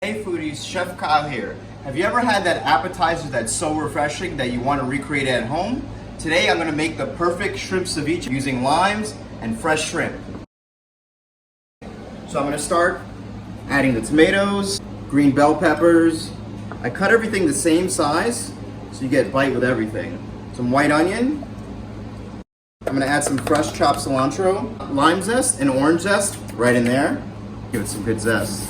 Hey foodies, Chef Kyle here. Have you ever had that appetizer that's so refreshing that you want to recreate it at home? Today I'm going to make the perfect shrimp ceviche using limes and fresh shrimp. So I'm going to start adding the tomatoes, green bell peppers. I cut everything the same size so you get bite with everything. Some white onion. I'm going to add some fresh chopped cilantro, lime zest and orange zest right in there. Give it some good zest.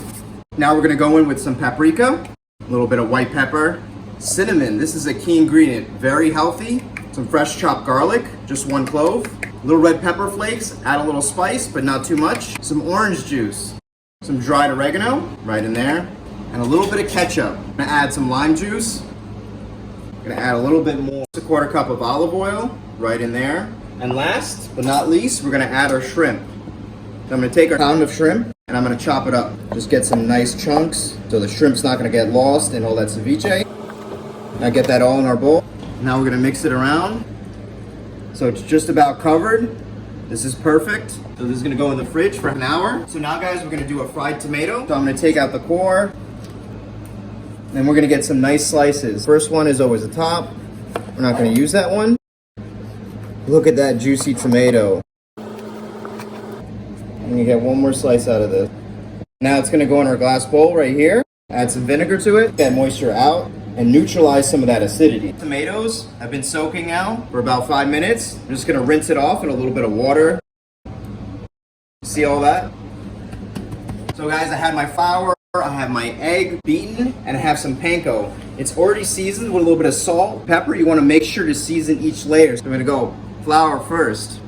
Now we're gonna go in with some paprika, a little bit of white pepper, cinnamon. This is a key ingredient, very healthy. Some fresh chopped garlic, just 1 clove. Little red pepper flakes, add a little spice, but not too much. Some orange juice, some dried oregano, right in there, and a little bit of ketchup. I'm gonna add some lime juice. I'm gonna add a little bit more, 1/4 cup of olive oil, right in there. And last but not least, we're gonna add our shrimp. So I'm gonna take a pound of shrimp, and I'm gonna chop it up. Just get some nice chunks so the shrimp's not gonna get lost in all that ceviche. Now get that all in our bowl. Now we're gonna mix it around. So it's just about covered. This is perfect. So this is gonna go in the fridge for an hour. So now guys, we're gonna do a fried tomato. So I'm gonna take out the core. Then we're gonna get some nice slices. First one is always the top. We're not gonna use that one. Look at that juicy tomato. And you get one more slice out of this. Now it's gonna go in our glass bowl right here. Add some vinegar to it, get moisture out, and neutralize some of that acidity. Tomatoes have been soaking now for about 5 minutes. I'm just gonna rinse it off in a little bit of water. See all that? So guys, I had my flour, I have my egg beaten, and I have some panko. It's already seasoned with a little bit of salt, pepper. You wanna make sure to season each layer. So I'm gonna go flour first.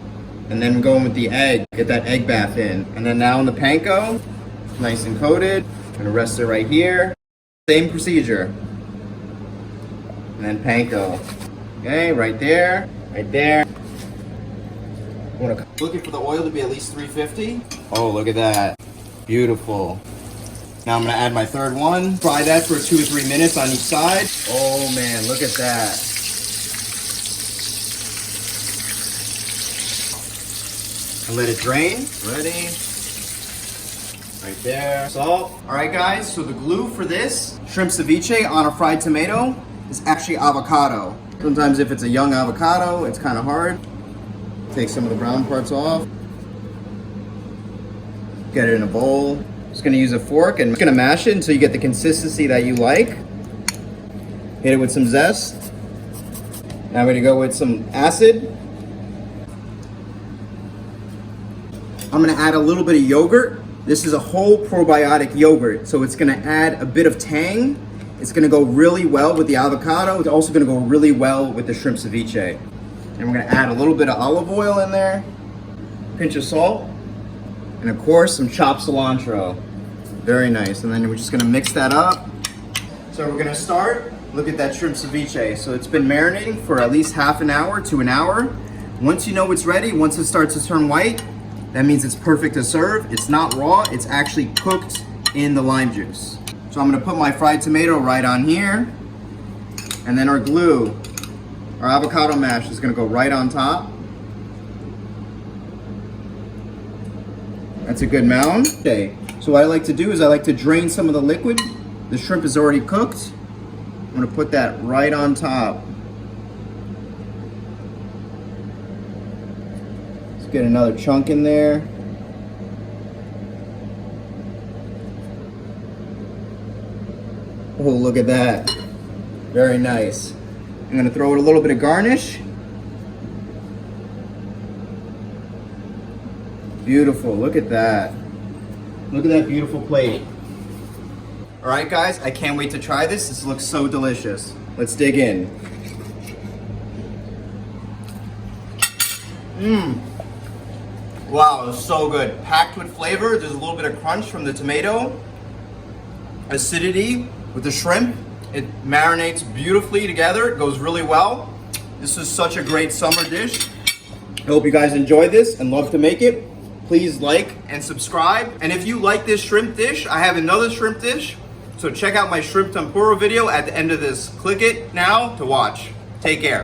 And then we're going with the egg, get that egg bath in. And then now in the panko, nice and coated. I'm gonna rest it right here. Same procedure. And then panko. Okay, right there, right there. Looking for the oil to be at least 350. Oh, look at that. Beautiful. Now I'm gonna add my third one. Fry that for 2 or 3 minutes on each side. Oh man, look at that. And let it drain. Ready? Right there. Salt. All right, guys. So the glue for this shrimp ceviche on a fried tomato is actually avocado. Sometimes if it's a young avocado, it's kind of hard. Take some of the brown parts off. Get it in a bowl. Just gonna use a fork and I'm gonna mash it until you get the consistency that you like. Hit it with some zest. Now I'm gonna go with some acid. I'm gonna add a little bit of yogurt. This is a whole probiotic yogurt, so it's gonna add a bit of tang. It's gonna go really well with the avocado. It's also gonna go really well with the shrimp ceviche. And we're gonna add a little bit of olive oil in there, pinch of salt, and of course some chopped cilantro. Very nice, and then we're just gonna mix that up. So we're gonna start, look at that shrimp ceviche. So it's been marinating for at least half an hour to an hour. Once you know it's ready, once it starts to turn white, that means it's perfect to serve. It's not raw, it's actually cooked in the lime juice. So I'm gonna put my fried tomato right on here. And then our glue, our avocado mash is gonna go right on top. That's a good mound. Okay, so what I like to do is I like to drain some of the liquid. The shrimp is already cooked. I'm gonna put that right on top. Get another chunk in there. Oh, look at that. Very nice. I'm gonna throw it a little bit of garnish. Beautiful, look at that. Look at that beautiful plate. All right, guys, I can't wait to try this. This looks so delicious. Let's dig in. Wow, it's so good. Packed with flavor. There's a little bit of crunch from the tomato. Acidity with the shrimp. It marinates beautifully together. It goes really well. This is such a great summer dish. I hope you guys enjoy this and love to make it. Please like and subscribe. And if you like this shrimp dish, I have another shrimp dish. So check out my shrimp tempura video at the end of this. Click it now to watch. Take care.